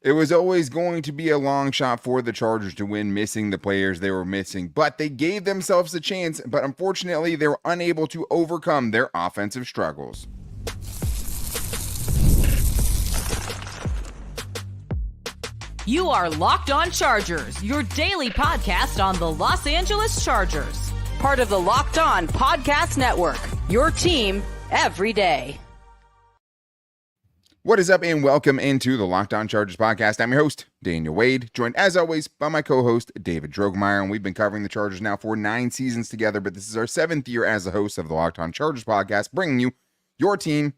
It was always going to be a long shot for the Chargers to win, missing the players they were missing, but they gave themselves a chance, but unfortunately, they were unable to overcome their offensive struggles. You are Locked On Chargers, your daily podcast on the Los Angeles Chargers. Part of the Locked On Podcast Network, your team every day. What is up, and welcome into the Locked On Chargers podcast. I'm your host, Daniel Wade, joined as always by my co-host, David Drogemeyer, and we've been covering the Chargers now for 9 seasons together, but this is our 7th year as the host of the Locked On Chargers podcast, bringing you your team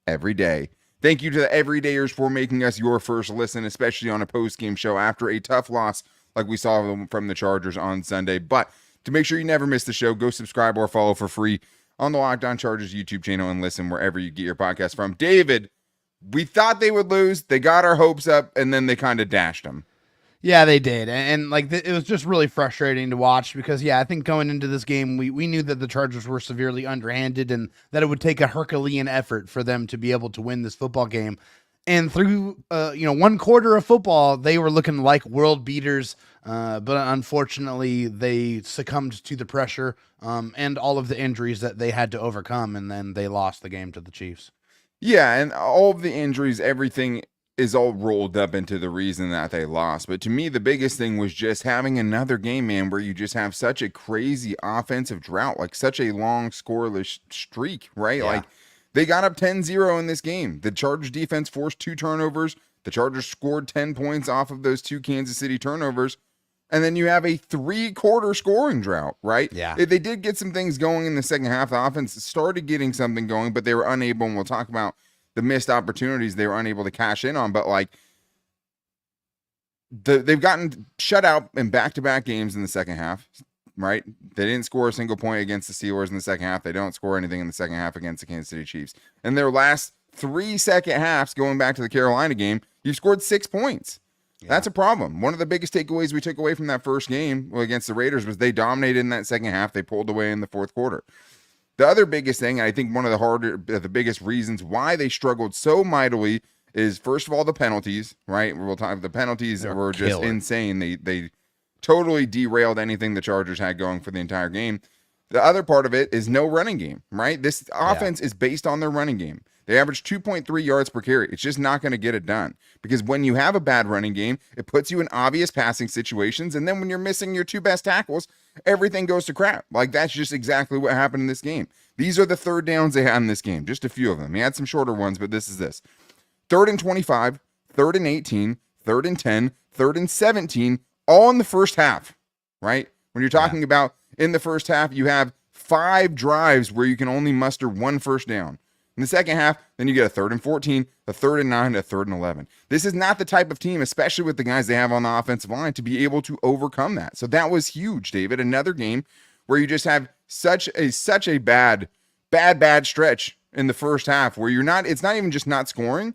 every day. Thank you to the everydayers for making us your first listen, especially on a post-game show after a tough loss like we saw from the Chargers on Sunday. But to make sure you never miss the show, go subscribe or follow for free on the Locked On Chargers YouTube channel and listen wherever you get your podcast from. David, we thought they would lose. They got our hopes up, and then they kind of dashed them. Yeah, they did. And it was just really frustrating to watch because, I think going into this game, we knew that the Chargers were severely underhanded and that it would take a Herculean effort for them to be able to win this football game. And through, one quarter of football, they were looking like world beaters. But unfortunately, they succumbed to the pressure and all of the injuries that they had to overcome. And then they lost the game to the Chiefs. Yeah, and all of the injuries, everything is all rolled up into the reason that they lost. But to me, the biggest thing was just having another game, man, where you just have such a crazy offensive drought, like such a long scoreless streak, right? Yeah. Like they got up 10-0 in this game. The Chargers defense forced 2 turnovers. The Chargers scored 10 points off of those 2 Kansas City turnovers. And then you have a 3-quarter scoring drought, right? Yeah. They did get some things going in the second half. The offense started getting something going, but they were unable, and we'll talk about the missed opportunities they were unable to cash in on. But they've gotten shut out in back-to-back games in the second half, right? They didn't score a single point against the Steelers in the second half. They don't score anything in the second half against the Kansas City Chiefs. And their last 3 second halves, going back to the Carolina game, you scored 6 points. Yeah. That's a problem. One of the biggest takeaways we took away from that first game against the Raiders was they dominated in that second half. They pulled away in the fourth quarter. The other biggest thing, and I think one of the biggest reasons why they struggled so mightily is, first of all, the penalties, right? We'll talk. The penalties were just insane. They totally derailed anything the Chargers had going for the entire game. The other part of it is no running game, right? This offense is based on their running game. They average 2.3 yards per carry. It's just not going to get it done because when you have a bad running game, it puts you in obvious passing situations. And then when you're missing your 2 best tackles, everything goes to crap. Like that's just exactly what happened in this game. These are the third downs they had in this game, just a few of them. He had some shorter ones, but this is this. 3rd and 25, 3rd and 18, 3rd and 10, 3rd and 17, all in the first half, right? When you're talking about in the first half, you have 5 drives where you can only muster 1 first down. In the second half, then you get a 3rd and 14, a 3rd and 9, a 3rd and 11. This is not the type of team, especially with the guys they have on the offensive line, to be able to overcome that. So that was huge, David. Another game where you just have such a bad stretch in the first half where it's not even just not scoring.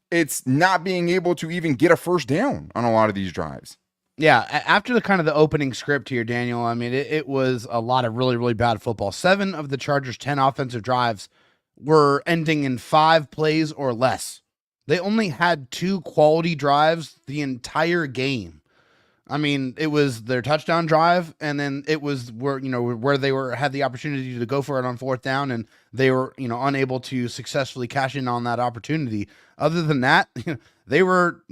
It's not being able to even get a first down on a lot of these drives. Yeah, after the opening script here, Daniel, I mean, it was a lot of really, really bad football. 7 of the Chargers' 10 offensive drives were ending in 5 plays or less. They only had 2 quality drives the entire game. I mean, it was their touchdown drive, and then it was where they had the opportunity to go for it on 4th down, and they were unable to successfully cash in on that opportunity. Other than that, they were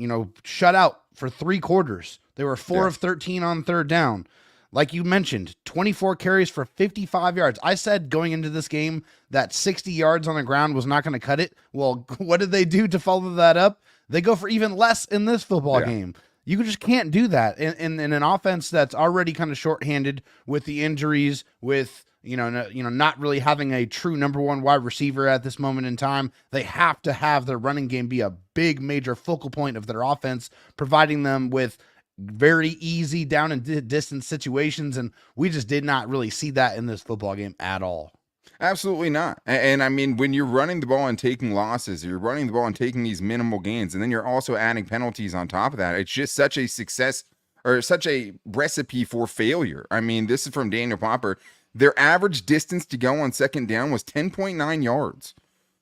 shut out for 3 quarters. They were 4 of 13 on 3rd down. Like you mentioned, 24 carries for 55 yards. I said going into this game that 60 yards on the ground was not going to cut it. Well, what did they do to follow that up? They go for even less in this football game. You just can't do that in an offense that's already kind of shorthanded with the injuries, with not really having a true number 1 wide receiver at this moment in time. They have to have their running game be a big major focal point of their offense, providing them with very easy down and distance situations, and we just did not really see that in this football game at all. Absolutely not. And I mean, when you're running the ball and taking losses, you're running the ball and taking these minimal gains, and then you're also adding penalties on top of that, it's just such a success or such a recipe for failure. I mean, this is from Daniel Popper. Their average distance to go on 2nd down was 10.9 yards.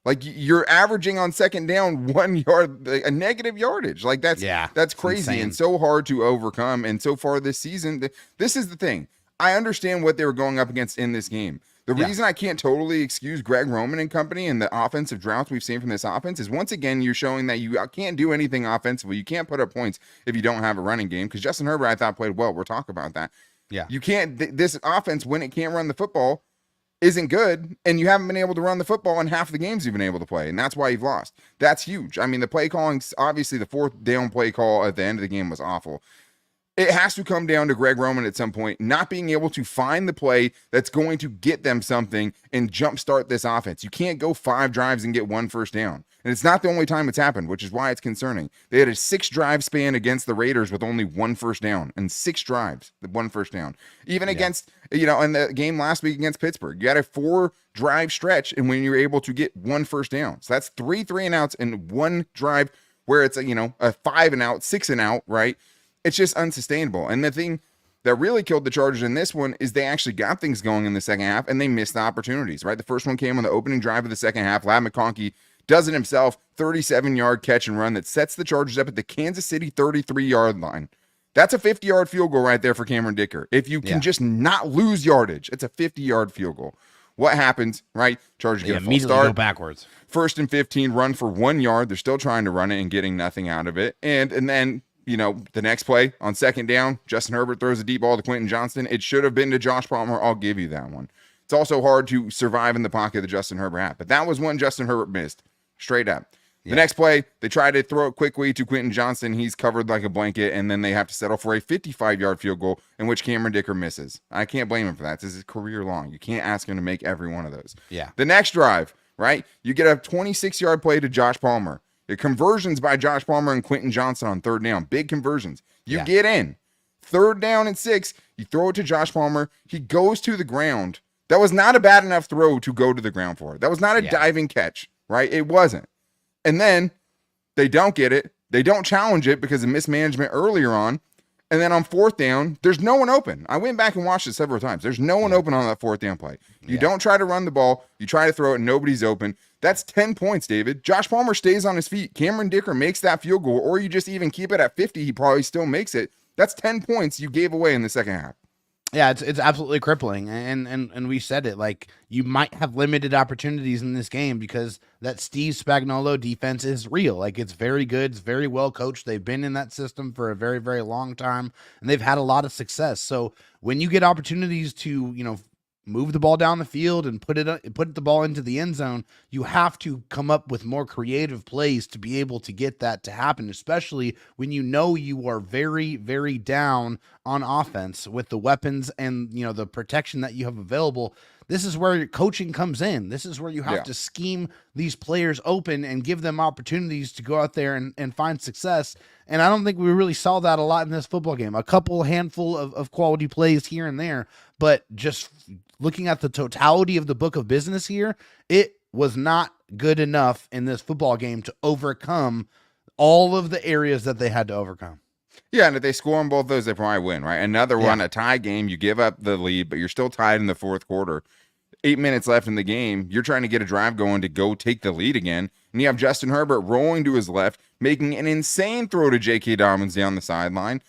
Like you're averaging on second down 1 yard, a negative yardage. Like that's crazy insane. and so hard to overcome. And so far this season, this is the thing. I understand what they were going up against in this game. The reason I can't totally excuse Greg Roman and company and the offensive droughts we've seen from this offense is once again, you're showing that you can't do anything offensively. You can't put up points if you don't have a running game, because Justin Herbert, I thought, played well. We'll talk about that. Yeah. You can't, this offense, when it can't run the football, isn't good, and you haven't been able to run the football in half the games you've been able to play, and that's why you've lost. That's huge. I mean, the play calling, obviously the fourth down play call at the end of the game was awful. It has to come down to Greg Roman at some point not being able to find the play that's going to get them something and jumpstart this offense. You can't go 5 drives and get 1 first down. And it's not the only time it's happened, which is why it's concerning. They had a 6-drive span against the Raiders with only 1 first down, and 6 drives, 1 first down. Even against, in the game last week against Pittsburgh, you had a 4-drive stretch, and when you're able to get 1 first down. So that's 3 and outs and 1 drive where it's a 5 and out, 6 and out, right? It's just unsustainable. And the thing that really killed the Chargers in this one is they actually got things going in the second half, and they missed the opportunities, right? The first one came on the opening drive of the second half. Ladd McConkey does it himself, 37-yard catch and run that sets the Chargers up at the Kansas City 33-yard line. That's a 50-yard field goal right there for Cameron Dicker. If you can just not lose yardage, it's a 50-yard field goal. What happens, right? Chargers get a false start. Go backwards. 1st and 15, run for 1 yard. They're still trying to run it and getting nothing out of it. And then the next play on second down, Justin Herbert throws a deep ball to Quentin Johnston. It should have been to Josh Palmer. I'll give you that one. It's also hard to survive in the pocket that Justin Herbert had, but that was one Justin Herbert missed, straight up. The next play, they try to throw it quickly to Quentin Johnston. He's covered like a blanket, and then they have to settle for a 55-yard field goal in which Cameron Dicker misses. I can't blame him for that. This is career long. You can't ask him to make every one of those. Yeah. The next drive, right? You get a 26-yard play to Josh Palmer. The conversions by Josh Palmer and Quentin Johnston on third down. Big conversions. You get in. 3rd down and 6. You throw it to Josh Palmer. He goes to the ground. That was not a bad enough throw to go to the ground for. That was not a diving catch, right? It wasn't. And then they don't get it. They don't challenge it because of mismanagement earlier on. And then on 4th down, there's no one open. I went back and watched it several times. There's no one open on that 4th down play. You don't try to run the ball. You try to throw it. Nobody's open. That's 10 points, David. Josh Palmer stays on his feet. Cameron Dicker makes that field goal, or you just even keep it at 50. He probably still makes it. That's 10 points you gave away in the second half. Yeah, it's absolutely crippling, and we said it, like, you might have limited opportunities in this game because that Steve Spagnuolo defense is real. Like, it's very good, it's very well coached. They've been in that system for a very, very long time, and they've had a lot of success. So when you get opportunities to, move the ball down the field and put the ball into the end zone, you have to come up with more creative plays to be able to get that to happen, especially when you are very, very down on offense with the weapons and, the protection that you have available. This is where your coaching comes in. This is where you have to scheme these players open and give them opportunities to go out there and find success. And I don't think we really saw that a lot in this football game. A handful of quality plays here and there, but just looking at the totality of the book of business here, it was not good enough in this football game to overcome all of the areas that they had to overcome. Yeah, and if they score on both those, they probably win, right? Another one, a tie game, you give up the lead, but you're still tied in the 4th quarter. 8 minutes left in the game. You're trying to get a drive going to go take the lead again. And you have Justin Herbert rolling to his left, making an insane throw to J.K. Dobbins down the sideline,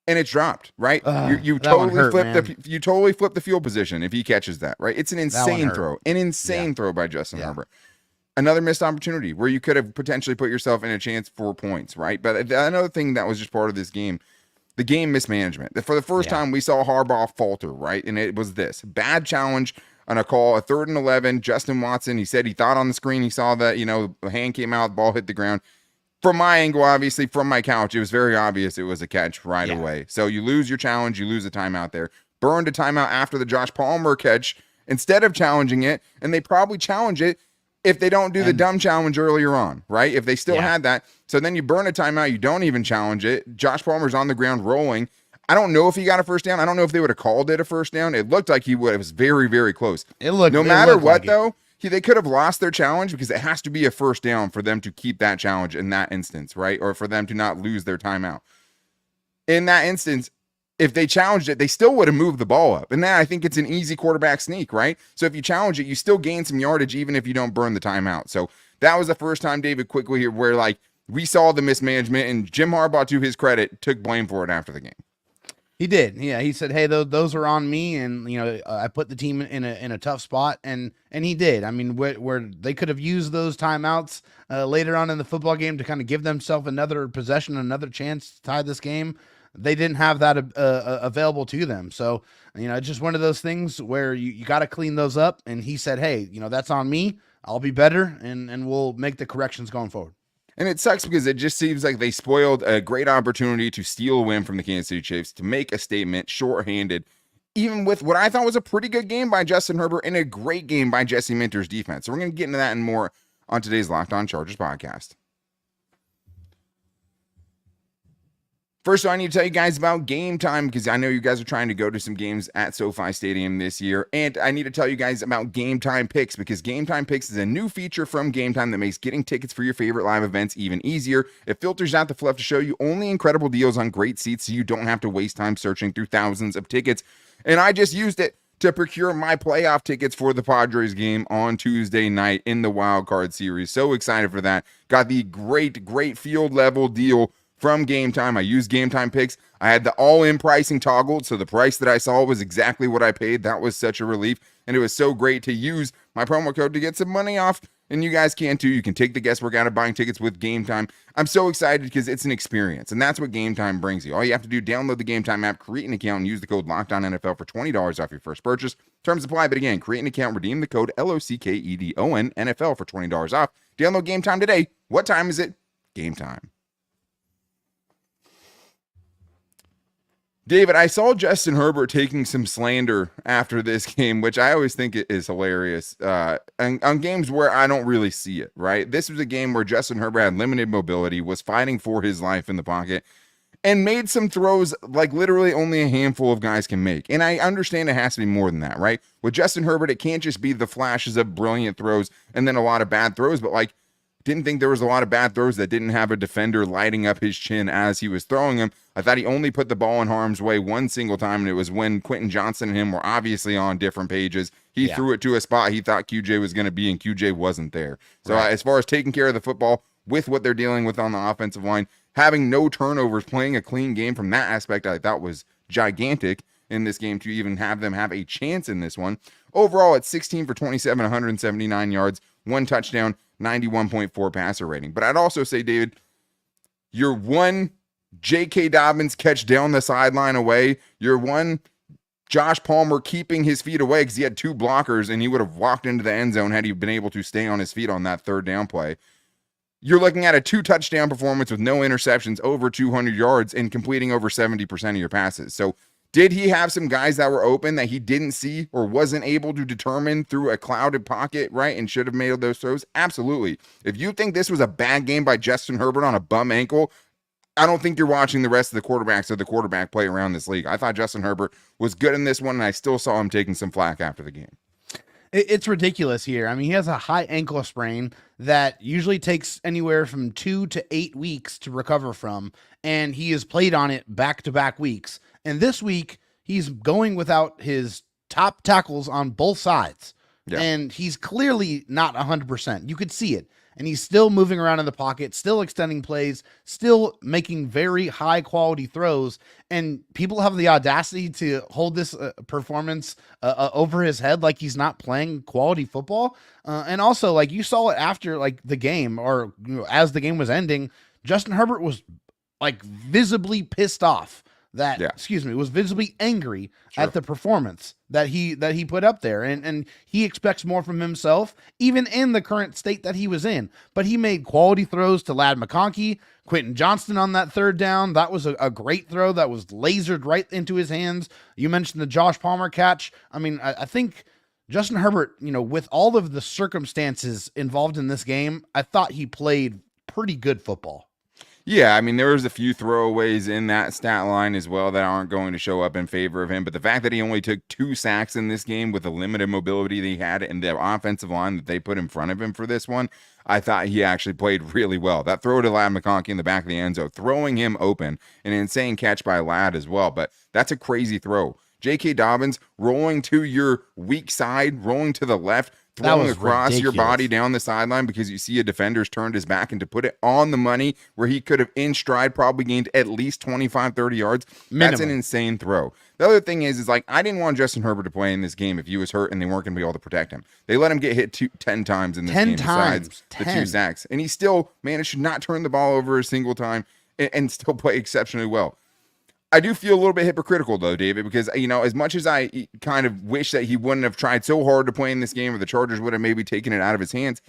and it's dropped, right? You totally flip the field position if he catches that, right? It's an insane throw. An insane throw by Justin Herbert. Another missed opportunity where you could have potentially put yourself in a chance for points, right? But another thing that was just part of this game, the game mismanagement. For the first time, we saw Harbaugh falter, right? And it was this bad challenge on a call, a 3rd and 11. Justin Watson, he said he thought on the screen, he saw that, the hand came out, the ball hit the ground. From my angle, obviously, from my couch, it was very obvious it was a catch right away. So you lose your challenge, you lose a timeout there. Burned a timeout after the Josh Palmer catch instead of challenging it, and they probably challenge it if they don't do the dumb challenge earlier on, right? If they still had that. So then you burn a timeout, you don't even challenge it. Josh Palmer's on the ground rolling. I don't know if he got a first down. I don't know if they would have called it a first down. It looked like he would. It was very, very close. No matter what, though, they could have lost their challenge because it has to be a first down for them to keep that challenge in that instance, right? Or for them to not lose their timeout. In that instance, if they challenged it, they still would have moved the ball up. And then I think it's an easy quarterback sneak, right? So if you challenge it, you still gain some yardage even if you don't burn the timeout. So that was the first time, David, quickly here, where like we saw the mismanagement, and Jim Harbaugh, to his credit, took blame for it after the game. He did. Yeah, he said, "Hey, those are on me, and I put the team in a tough spot," and he did. I mean, where they could have used those timeouts later on in the football game to kind of give themselves another possession, another chance to tie this game. They didn't have that available to them. So, it's just one of those things where you got to clean those up. And he said, "Hey, that's on me. I'll be better, and we'll make the corrections going forward." And it sucks because it just seems like they spoiled a great opportunity to steal a win from the Kansas City Chiefs, to make a statement shorthanded, even with what I thought was a pretty good game by Justin Herbert and a great game by Jesse Minter's defense. So we're going to get into that and more on today's Locked On Chargers podcast. First, I need to tell you guys about Game Time, because I know you guys are trying to go to some games at SoFi Stadium this year. And I need to tell you guys about Game Time Picks, because Game Time Picks is a new feature from Game Time that makes getting tickets for your favorite live events even easier. It filters out the fluff to show you only incredible deals on great seats, so you don't have to waste time searching through thousands of tickets. And I just used it to procure my playoff tickets for the Padres game on Tuesday night in the Wild Card Series. So excited for that. Got the great field level deal from Game Time. I used Game Time Picks. I had the all-in pricing toggled, so the price that I saw was exactly what I paid. That was such a relief, and it was so great to use my promo code to get some money off, and you guys can too. You can take the guesswork out of buying tickets with Game Time. I'm so excited because it's an experience, and that's what Game Time brings you. All you have to do, download the Game Time app, create an account, and use the code LOCKEDONNFL for $20 off your first purchase. Terms apply, but again, create an account, redeem the code LOCKEDONNFL for $20 off. Download Game Time today. What time is it? Game Time. David, I saw Justin Herbert taking some slander after this game, which I always think is hilarious, on games where I don't really see it, right? This was a game where Justin Herbert had limited mobility, was fighting for his life in the pocket, and made some throws like literally only a handful of guys can make. And I understand it has to be more than that, right? With Justin Herbert, it can't just be the flashes of brilliant throws and then a lot of bad throws, but like, didn't think there was a lot of bad throws that didn't have a defender lighting up his chin as he was throwing them. I thought he only put the ball in harm's way one single time, and it was when Quentin Johnson and him were obviously on different pages. He threw it to a spot he thought QJ was going to be, and QJ wasn't there. So as far as taking care of the football with what they're dealing with on the offensive line, having no turnovers, playing a clean game from that aspect, I thought was gigantic in this game to even have them have a chance in this one. Overall, it's 16 for 27, 179 yards, one touchdown, 91.4 passer rating. But I'd also say, David, you're one J.K. Dobbins catch down the sideline away. You're one Josh Palmer keeping his feet away because he had two blockers and he would have walked into the end zone had he been able to stay on his feet on that third down play. You're looking at a 2-touchdown performance with no interceptions, over 200 yards, and completing over 70% of your passes. So did he have some guys that were open that he didn't see or wasn't able to determine through a clouded pocket, right, and should have made those throws? Absolutely. If you think this was a bad game by Justin Herbert on a bum ankle, I don't think you're watching the rest of the quarterbacks or the quarterback play around this league. I thought Justin Herbert was good in this one, and I still saw him taking some flack after the game. It's ridiculous here. I mean, he has a high ankle sprain that usually takes anywhere from 2 to 8 weeks to recover from, and he has played on it back-to-back weeks. And this week, he's going without his top tackles on both sides. Yeah. And he's clearly not 100%. You could see it. And he's still moving around in the pocket, still extending plays, still making very high-quality throws. And people have the audacity to hold this performance over his head like he's not playing quality football. And also, like, you saw it after, like, the game, or as the game was ending, Justin Herbert was, like, visibly pissed off. Was visibly angry at the performance that he put up there. And he expects more from himself, even in the current state that he was in. But he made quality throws to Ladd McConkey, Quentin Johnston on that third down. That was a great throw that was lasered right into his hands. You mentioned the Josh Palmer catch. I mean, I think Justin Herbert, with all of the circumstances involved in this game, I thought he played pretty good football. Yeah, I mean, there was a few throwaways in that stat line as well that aren't going to show up in favor of him. But the fact that he only took 2 sacks in this game with the limited mobility that he had and the offensive line that they put in front of him for this one, I thought he actually played really well. That throw to Ladd McConkey in the back of the end zone, throwing him open, an insane catch by Ladd as well. But that's a crazy throw. J.K. Dobbins rolling to your weak side, rolling to the left, throwing was across your ridiculous. body down the sideline because you see a defender's turned his back, and to put it on the money where he could have in stride probably gained at least 25, 30 yards. Minimum. That's an insane throw. The other thing is like, I didn't want Justin Herbert to play in this game if he was hurt and they weren't going to be able to protect him. They let him get hit 10 times in this 10 game times. besides the 2 sacks. And he still managed to not turn the ball over a single time and still play exceptionally well. I do feel a little bit hypocritical, though, David, because, as much as I kind of wish that he wouldn't have tried so hard to play in this game, or the Chargers would have maybe taken it out of his hands,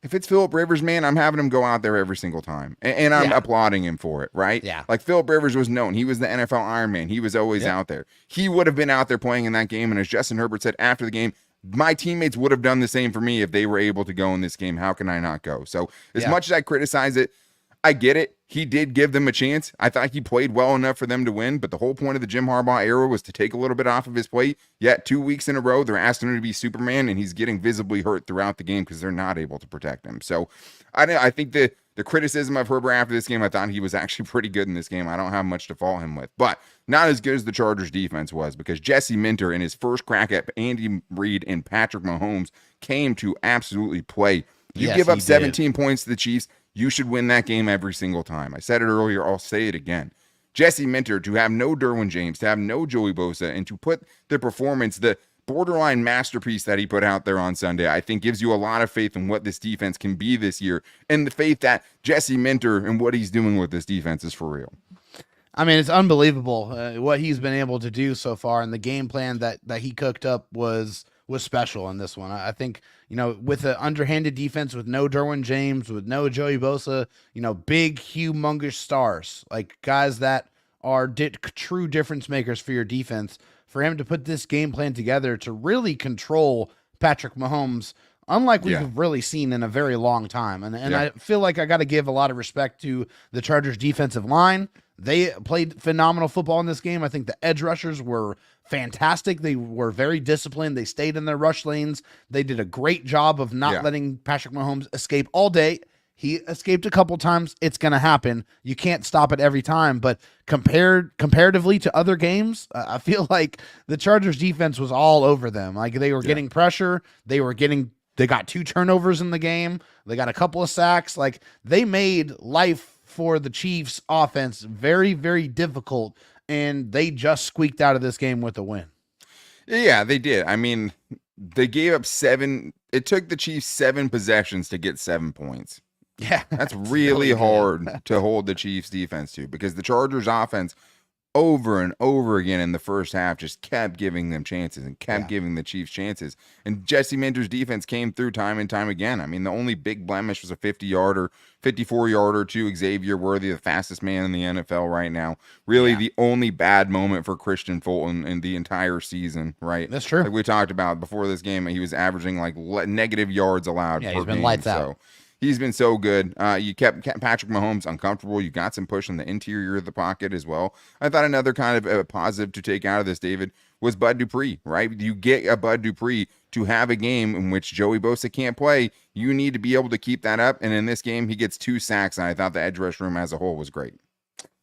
if it's Phillip Rivers, man, I'm having him go out there every single time. And I'm applauding him for it, right? Yeah. Like, Phillip Rivers was known. He was the NFL Iron Man. He was always out there. He would have been out there playing in that game. And as Justin Herbert said after the game, my teammates would have done the same for me if they were able to go in this game. How can I not go? So as much as I criticize it, I get it. He did give them a chance. I thought he played well enough for them to win, but the whole point of the Jim Harbaugh era was to take a little bit off of his plate. Yet 2 weeks in a row, they're asking him to be Superman, and he's getting visibly hurt throughout the game because they're not able to protect him. So I think the criticism of Herbert after this game, I thought he was actually pretty good in this game. I don't have much to fault him with, but not as good as the Chargers defense was, because Jesse Minter in his first crack at Andy Reid and Patrick Mahomes came to absolutely play. You give up 17 points to the Chiefs, you should win that game every single time. I said it earlier, I'll say it again. Jesse Minter, to have no Derwin James, to have no Joey Bosa, and to put the performance, the borderline masterpiece that he put out there on Sunday, I think gives you a lot of faith in what this defense can be this year, and the faith that Jesse Minter and what he's doing with this defense is for real. I mean, it's unbelievable what he's been able to do so far, and the game plan that he cooked up was special in this one. I think, with an underhanded defense, with no Derwin James, with no Joey Bosa, big, humongous stars, like guys that are true difference makers for your defense, for him to put this game plan together to really control Patrick Mahomes, unlike we've really seen in a very long time. And I feel like I got to give a lot of respect to the Chargers defensive line. They played phenomenal football in this game. I think the edge rushers were fantastic. They were very disciplined. They stayed in their rush lanes. They did a great job of not letting Patrick Mahomes escape all day. He escaped a couple times. It's going to happen. You can't stop it every time. But comparatively to other games, I feel like the Chargers defense was all over them. Like, they were getting pressure. They got 2 turnovers in the game. They got a couple of sacks. Like, they made life for the Chiefs offense very, very difficult, and they just squeaked out of this game with a win. Yeah, they did. I mean, they gave up 7. It took the Chiefs 7 possessions to get 7 points. Yeah. That's really hard to hold the Chiefs defense to, because the Chargers offense over and over again in the first half just kept giving them chances and kept giving the Chiefs chances. And Jesse Minter's defense came through time and time again. I mean, the only big blemish was a 50-yarder, 54-yarder to Xavier Worthy, the fastest man in the NFL right now. Really the only bad moment for Christian Fulton in the entire season, right? That's true. Like we talked about before this game, he was averaging like negative yards allowed. Yeah, per he's been game, lights out. He's been so good. You kept Patrick Mahomes uncomfortable. You got some push in the interior of the pocket as well. I thought another kind of a positive to take out of this, David, was Bud Dupree, right? You get a Bud Dupree to have a game in which Joey Bosa can't play. You need to be able to keep that up. And in this game, he gets 2 sacks, and I thought the edge rush room as a whole was great.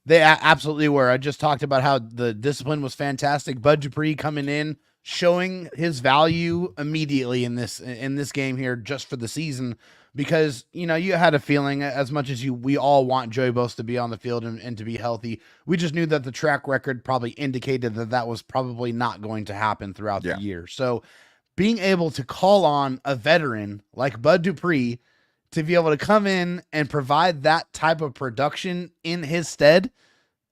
They absolutely were. I just talked about how the discipline was fantastic. Bud Dupree coming in, showing his value immediately in this game here just for the season. Because, you had a feeling, as much as we all want Joey Bosa to be on the field and to be healthy, we just knew that the track record probably indicated that was probably not going to happen throughout the year. So being able to call on a veteran like Bud Dupree to be able to come in and provide that type of production in his stead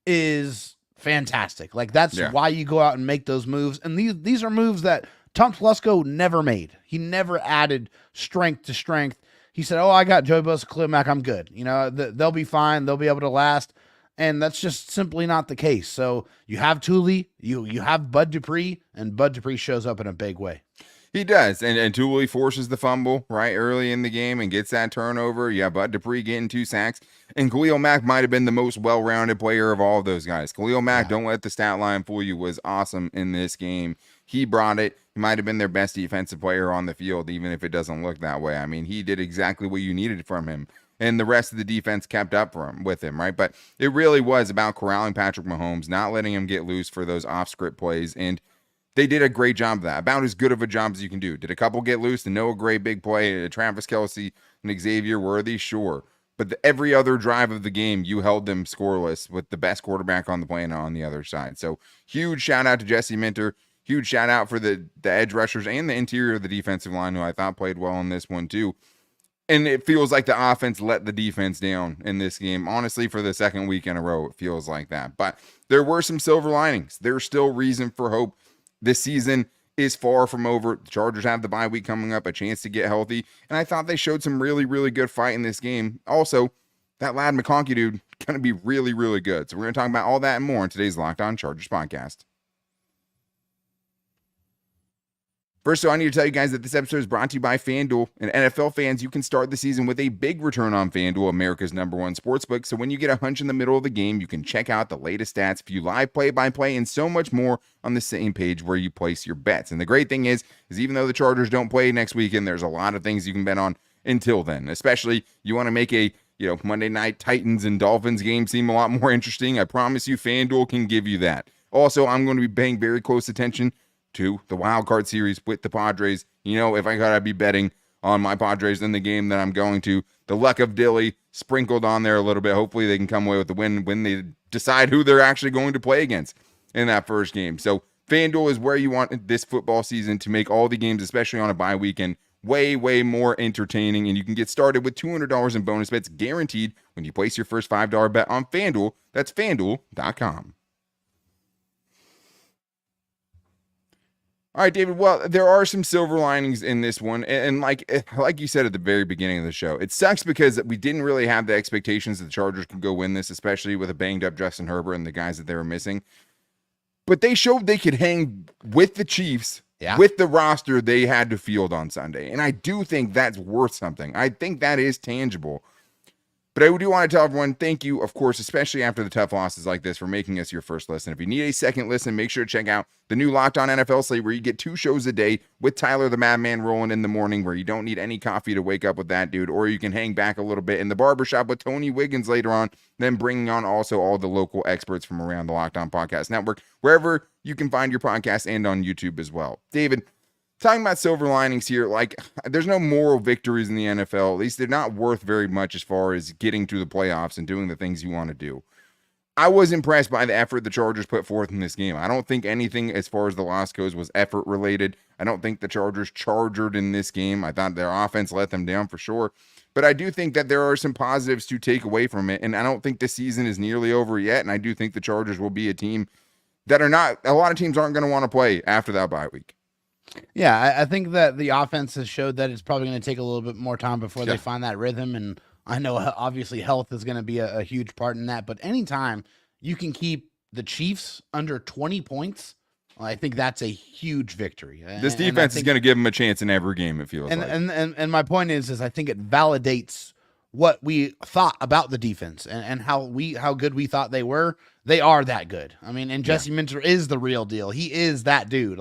is fantastic. Like, that's why you go out and make those moves. And these are moves that Tom Telesco never made. He never added strength to strength. He said, I got Joey Bosa, Khalil Mack, I'm good. They'll be fine. They'll be able to last. And that's just simply not the case. So you have Thule, you have Bud Dupree, and Bud Dupree shows up in a big way. He does. And Thule forces the fumble right early in the game and gets that turnover. Yeah, Bud Dupree getting 2 sacks. And Khalil Mack might have been the most well-rounded player of all of those guys. Khalil Mack, don't let the stat line fool you, was awesome in this game. He brought it. He might have been their best defensive player on the field, even if it doesn't look that way. I mean, he did exactly what you needed from him. And the rest of the defense kept up with him, right? But it really was about corralling Patrick Mahomes, not letting him get loose for those off-script plays. And They did a great job of that, about as good of a job as you can do. Did a couple get loose and know a great big play? Travis Kelce and Xavier Worthy, sure. But every other drive of the game, you held them scoreless with the best quarterback on the planet on the other side. So huge shout out to Jesse Minter. Huge shout out for the edge rushers and the interior of the defensive line, who I thought played well in this one too. And it feels like the offense let the defense down in this game. Honestly, for the second week in a row, it feels like that. But there were some silver linings. There's still reason for hope. This season is far from over. The Chargers have the bye week coming up, a chance to get healthy. And I thought they showed some really, really good fight in this game. Also, that Lad McConkey dude going to be really, really good. So we're going to talk about all that and more in today's Locked On Chargers podcast. First, I need to tell you guys that this episode is brought to you by FanDuel. And NFL fans, you can start the season with a big return on FanDuel, America's #1 sportsbook. So when you get a hunch in the middle of the game, you can check out the latest stats, view live play-by-play, and so much more on the same page where you place your bets. And the great thing is even though the Chargers don't play next weekend, there's a lot of things you can bet on until then. Especially you want to make a Monday night Titans and Dolphins game seem a lot more interesting. I promise you, FanDuel can give you that. Also, I'm going to be paying very close attention to the wild card series with the Padres. If I gotta be betting on my Padres in the game that I'm going to, the luck of Dilly sprinkled on there a little bit. Hopefully they can come away with the win when they decide who they're actually going to play against in that first game. So FanDuel is where you want this football season to make all the games, especially on a bye weekend, way, way more entertaining. And you can get started with $200 in bonus bets guaranteed when you place your first $5 bet on FanDuel. That's FanDuel.com. All right, David. Well, there are some silver linings in this one. And like you said at the very beginning of the show, it sucks because we didn't really have the expectations that the Chargers could go win this, especially with a banged up Justin Herbert and the guys that they were missing. But they showed they could hang with the Chiefs, with the roster they had to field on Sunday. And I do think that's worth something. I think that is tangible. But I do want to tell everyone, thank you, of course, especially after the tough losses like this, for making us your first listen. If you need a second listen, make sure to check out the new Locked On NFL slate, where you get 2 shows a day with Tyler the Madman rolling in the morning, where you don't need any coffee to wake up with that dude, or you can hang back a little bit in the barbershop with Tony Wiggins later on, then bringing on also all the local experts from around the Locked On Podcast Network, wherever you can find your podcast, and on YouTube as well. David, talking about silver linings here, there's no moral victories in the NFL. At least they're not worth very much as far as getting to the playoffs and doing the things you want to do. I was impressed by the effort the Chargers put forth in this game. I don't think anything as far as the loss goes was effort related. I don't think the Chargers chargered in this game. I thought their offense let them down for sure. But I do think that there are some positives to take away from it. And I don't think the season is nearly over yet. And I do think the Chargers will be a team that a lot of teams aren't going to want to play after that bye week. Yeah, I think that the offense has showed that it's probably going to take a little bit more time before they find that rhythm. And I know obviously health is going to be a huge part in that. But anytime you can keep the Chiefs under 20 points, I think that's a huge victory. This defense is going to give them a chance in every game, it feels like. And my point is I think it validates what we thought about the defense and how good we thought they were. They are that good. I mean, and Jesse Minter is the real deal. He is that dude.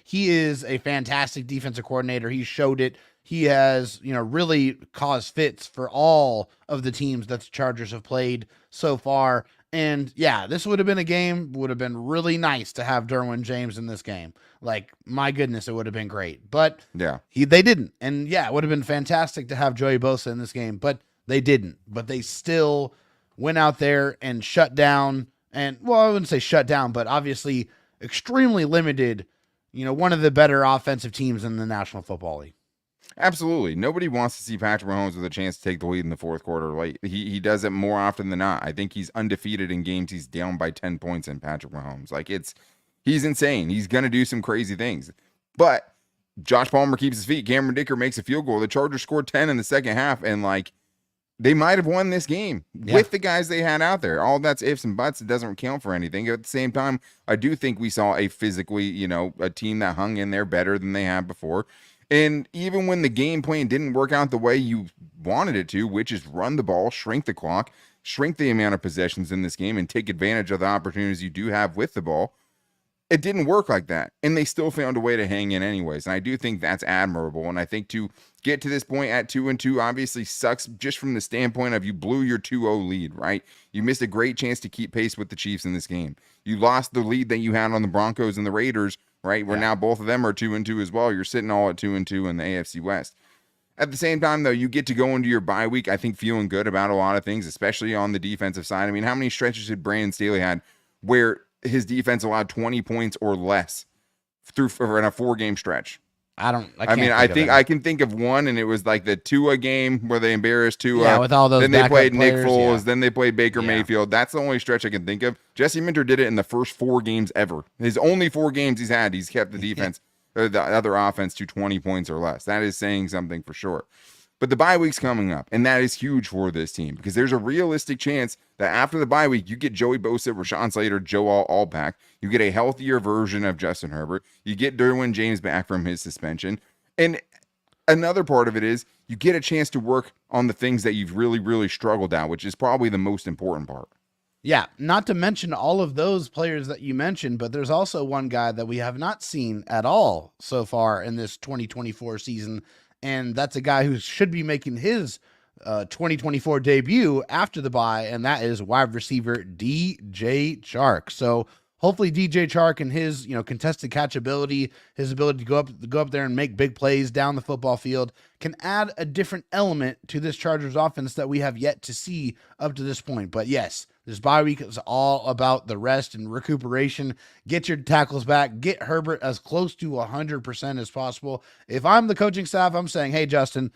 He is a fantastic defensive coordinator. He showed it. He has, really caused fits for all of the teams that the Chargers have played so far. And this would have been a game, would have been really nice to have Derwin James in this game. My goodness, it would have been great. But they didn't. And it would have been fantastic to have Joey Bosa in this game, but they didn't. But they still went out there and shut down. And, I wouldn't say shut down, but obviously extremely limited, one of the better offensive teams in the National Football League. Absolutely. Nobody wants to see Patrick Mahomes with a chance to take the lead in the fourth quarter. He does it more often than not. I think he's undefeated in games he's down by 10 points in Patrick Mahomes. He's insane. He's going to do some crazy things. But Josh Palmer keeps his feet. Cameron Dicker makes a field goal. The Chargers scored 10 in the second half, and they might have won this game with the guys they had out there. All that's ifs and buts. It doesn't count for anything. At the same time, I do think we saw a physically, a team that hung in there better than they had before. And even when the game plan didn't work out the way you wanted it to, which is run the ball, shrink the clock, shrink the amount of possessions in this game, and take advantage of the opportunities you do have with the ball, it didn't work like that. And they still found a way to hang in anyways. And I do think that's admirable. And I think to get to this point at 2-2 obviously sucks just from the standpoint of you blew your 2-0 lead, right? You missed a great chance to keep pace with the Chiefs in this game. You lost the lead that you had on the Broncos and the Raiders right? Where now both of them are 2-2 as well. You're sitting all at 2-2 in the AFC West. At the same time, though, you get to go into your bye week, I think, feeling good about a lot of things, especially on the defensive side. I mean, how many stretches did Brandon Staley had where his defense allowed 20 points or less in a 4-game stretch? I can think of one, and it was like the Tua game where they embarrassed Tua. Yeah, with all those. Then they played players, Nick Foles. Then they played Baker Mayfield. That's the only stretch I can think of. Jesse Minter did it in the first 4 games ever. His only 4 games he's had, he's kept the defense, or the other offense, to 20 points or less. That is saying something for sure. But the bye week's coming up, and that is huge for this team because there's a realistic chance that after the bye week, you get Joey Bosa, Rashawn Slater, Joe all back. You get a healthier version of Justin Herbert. You get Derwin James back from his suspension. And another part of it is you get a chance to work on the things that you've really, really struggled at, which is probably the most important part. Yeah, not to mention all of those players that you mentioned, but there's also one guy that we have not seen at all so far in this 2024 season, and that's a guy who should be making his 2024 debut after the bye, and that is wide receiver DJ Chark. So hopefully DJ Chark and his, contested catch ability, his ability to go up there and make big plays down the football field can add a different element to this Chargers offense that we have yet to see up to this point. But yes, this bye week is all about the rest and recuperation. Get your tackles back, get Herbert as close to 100% as possible. If I'm the coaching staff, I'm saying, hey, Justin,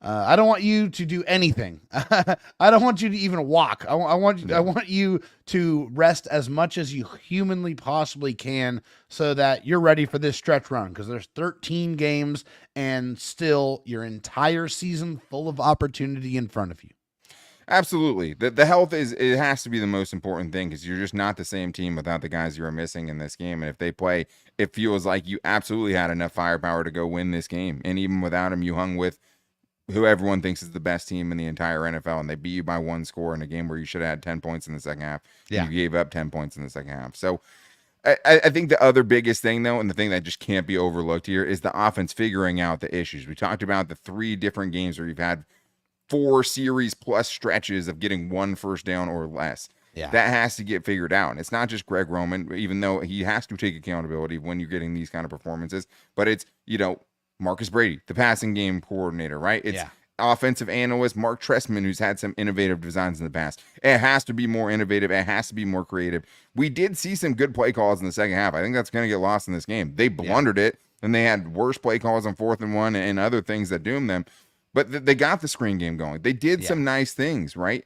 I don't want you to do anything. I don't want you to even walk. I want you to rest as much as you humanly possibly can so that you're ready for this stretch run, because there's 13 games and still your entire season full of opportunity in front of you. Absolutely. The health it has to be the most important thing, because you're just not the same team without the guys you are missing in this game. And if they play, it feels like you absolutely had enough firepower to go win this game. And even without him, you hung with who everyone thinks is the best team in the entire NFL, and they beat you by 1 score in a game where you should have had 10 points in the second half. Yeah. You gave up 10 points in the second half. So I think the other biggest thing, though, and the thing that just can't be overlooked here, is the offense figuring out the issues. We talked about the 3 different games where you've had 4 series plus stretches of getting 1 first down or less. Yeah. That has to get figured out. And it's not just Greg Roman, even though he has to take accountability when you're getting these kind of performances, but it's, Marcus Brady, the passing game coordinator, right? It's offensive analyst Mark Trestman, who's had some innovative designs in the past. It has to be more innovative. It has to be more creative. We did see some good play calls in the second half. I think that's going to get lost in this game. They blundered it, and they had worse play calls on 4th and 1 and other things that doomed them. But they got the screen game going. They did some nice things, right?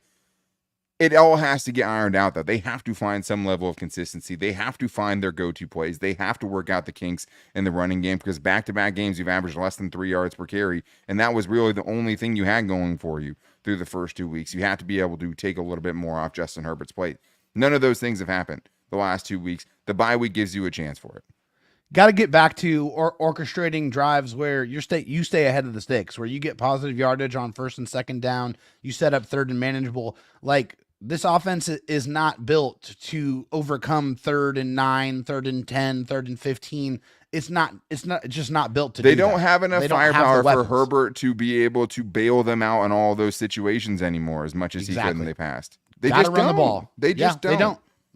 It all has to get ironed out, though. They have to find some level of consistency. They have to find their go-to plays. They have to work out the kinks in the running game, because back-to-back games, you've averaged less than 3 yards per carry, and that was really the only thing you had going for you through the first 2 weeks. You have to be able to take a little bit more off Justin Herbert's plate. None of those things have happened the last 2 weeks. The bye week gives you a chance for it. Got to get back to orchestrating drives where you stay ahead of the sticks, where you get positive yardage on 1st and 2nd down. You set up 3rd and manageable. Like, this offense is not built to overcome 3rd and 9, 3rd and 10, 3rd and 15. It's just not built to do that. They don't have enough firepower for Herbert to be able to bail them out in all those situations anymore as much as he could in the past. They just run the ball. They just don't.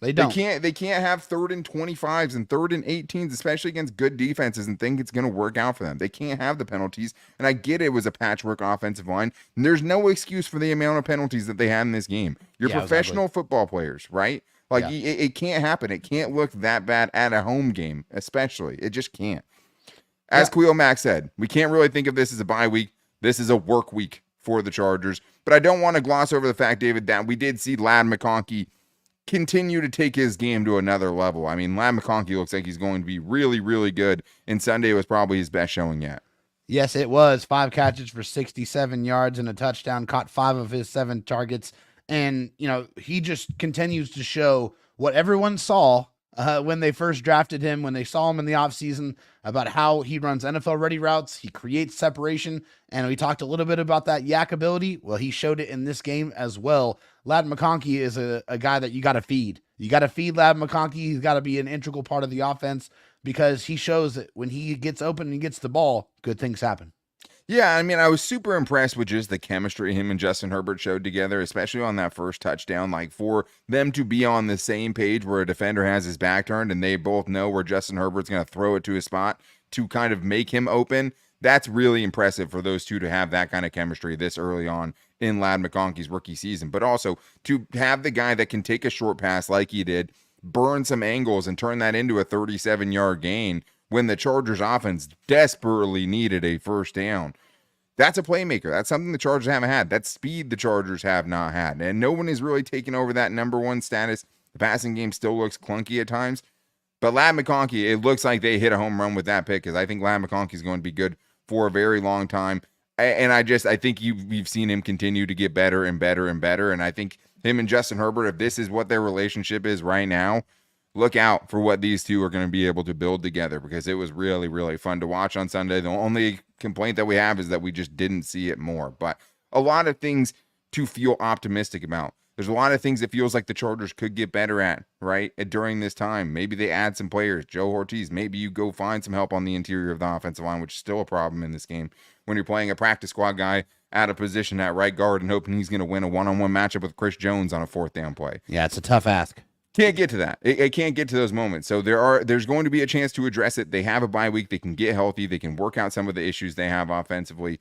They don't. They can't have 3rd and 25s and 3rd and 18s, especially against good defenses, and think it's going to work out for them. They can't have the penalties. And I get it was a patchwork offensive line. And there's no excuse for the amount of penalties that they had in this game. You're professional football players, right? Like, it can't happen. It can't look that bad at a home game, especially. It just can't. As Khalil Mack said, we can't really think of this as a bye week. This is a work week for the Chargers. But I don't want to gloss over the fact, David, that we did see Ladd McConkey continue to take his game to another level. I mean, Ladd McConkey looks like he's going to be really, really good, and Sunday was probably his best showing yet. Yes, it was. 5 catches for 67 yards and a touchdown, caught 5 of his 7 targets. And, he just continues to show what everyone saw when they first drafted him, when they saw him in the offseason, about how he runs NFL-ready routes. He creates separation, and we talked a little bit about that yak ability. Well, he showed it in this game as well. Ladd McConkey is a guy that you got to feed. You got to feed Ladd McConkey. He's got to be an integral part of the offense, because he shows that when he gets open and gets the ball, good things happen. Yeah, I mean, I was super impressed with just the chemistry him and Justin Herbert showed together, especially on that first touchdown. Like, for them to be on the same page where a defender has his back turned and they both know where Justin Herbert's going to throw it to his spot to kind of make him open, that's really impressive for those two to have that kind of chemistry this early on in Ladd McConkey's rookie season. But also to have the guy that can take a short pass like he did, burn some angles, and turn that into a 37-yard gain when the Chargers offense desperately needed a first down. That's a playmaker. That's something the Chargers haven't had. That's speed the Chargers have not had. And no one is really taking over that number one status. The passing game still looks clunky at times. But Ladd McConkey, it looks like they hit a home run with that pick, because I think Ladd McConkey is going to be good for a very long time. And I think we've seen him continue to get better and better and better. And I think him and Justin Herbert, if this is what their relationship is right now, look out for what these two are going to be able to build together, because it was really, really fun to watch on Sunday. The only complaint that we have is that we just didn't see it more. But a lot of things to feel optimistic about. There's a lot of things it feels like the Chargers could get better at, right, during this time. Maybe they add some players. Joe Ortiz, maybe you go find some help on the interior of the offensive line, which is still a problem in this game when you're playing a practice squad guy out of position at right guard and hoping he's going to win a one-on-one matchup with Chris Jones on a fourth down play. Yeah, it's a tough ask. Can't get to that. It can't get to those moments. So there's going to be a chance to address it. They have a bye week. They can get healthy. They can work out some of the issues they have offensively.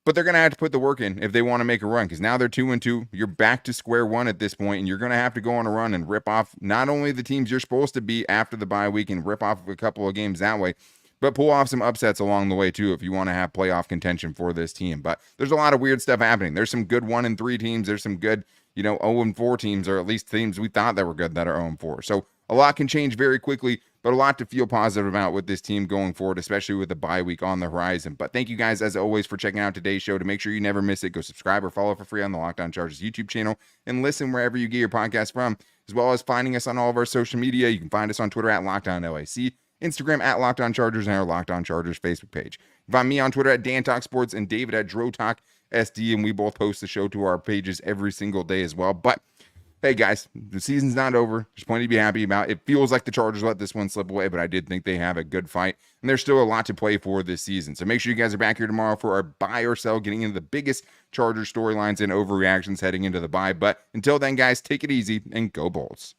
But they're going to have to put the work in if they want to make a run, because now they're 2-2. You're back to square one at this point, and you're going to have to go on a run and rip off not only the teams you're supposed to beat after the bye week and rip off a couple of games that way, but pull off some upsets along the way too if you want to have playoff contention for this team. But there's a lot of weird stuff happening. There's some good 1-3 teams. There's some good 0-4 teams, or at least teams we thought that were good that are 0-4. So a lot can change very quickly, but a lot to feel positive about with this team going forward, especially with the bye week on the horizon. But thank you guys, as always, for checking out today's show. To make sure you never miss it, go subscribe or follow for free on the Locked On Chargers YouTube channel, and listen wherever you get your podcast from, as well as finding us on all of our social media. You can find us on Twitter at Locked On LAC, Instagram at Locked On Chargers, and our Locked On Chargers Facebook page. You can find me on Twitter at Dan Talk Sports and David at Dro Talk SD, and we both post the show to our pages every single day as well. But hey guys, the season's not over. There's plenty to be happy about. It feels like the Chargers let this one slip away, but I did think they have a good fight, and there's still a lot to play for this season. So make sure you guys are back here tomorrow for our buy or sell, getting into the biggest Chargers storylines and overreactions heading into the bye. But until then, guys, take it easy and go Bolts.